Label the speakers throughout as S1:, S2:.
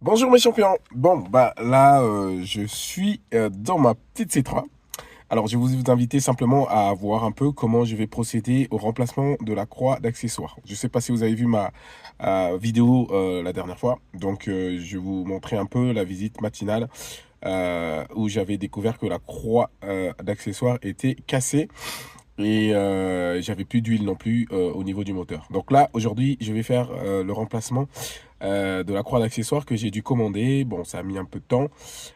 S1: Bonjour mes champions. Bon, bah là, je suis dans ma petite C3. Alors, je vais vous inviter simplement à voir un peu comment je vais procéder au remplacement de la croix d'accessoires. Je ne sais pas si vous avez vu ma vidéo la dernière fois. Donc, je vais vous montrer un peu la visite matinale où j'avais découvert que la croix d'accessoires était cassée. Et j'avais plus d'huile non plus au niveau du moteur. Donc là, aujourd'hui, je vais faire le remplacement de la croix d'accessoires que j'ai dû commander. Bon, ça a mis un peu de temps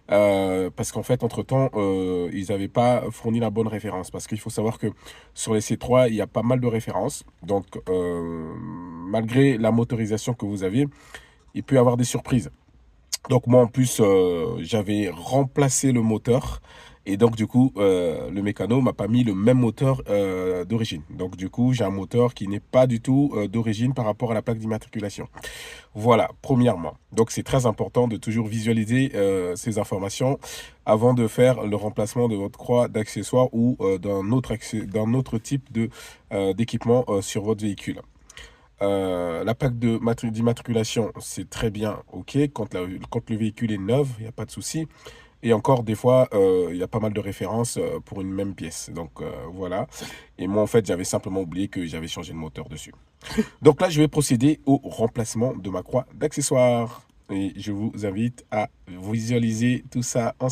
S1: parce qu'en fait, entre-temps, ils n'avaient pas fourni la bonne référence. Parce qu'il faut savoir que sur les C3, il y a pas mal de références. Donc, malgré la motorisation que vous avez, il peut y avoir des surprises. Donc moi en plus j'avais remplacé le moteur et donc du coup le mécano m'a pas mis le même moteur d'origine. Donc du coup j'ai un moteur qui n'est pas du tout d'origine par rapport à la plaque d'immatriculation. Voilà, premièrement. Donc c'est très important de toujours visualiser ces informations avant de faire le remplacement de votre croix d'accessoire ou d'un autre type de d'équipement sur votre véhicule. La plaque d'immatriculation, c'est très bien, ok. Quand le véhicule est neuf, il n'y a pas de souci. Et encore, des fois, il y a pas mal de références pour une même pièce. Donc, voilà. Et moi, en fait, j'avais simplement oublié que j'avais changé le moteur dessus. Donc là, je vais procéder au remplacement de ma croix d'accessoire. Et je vous invite à visualiser tout ça ensemble.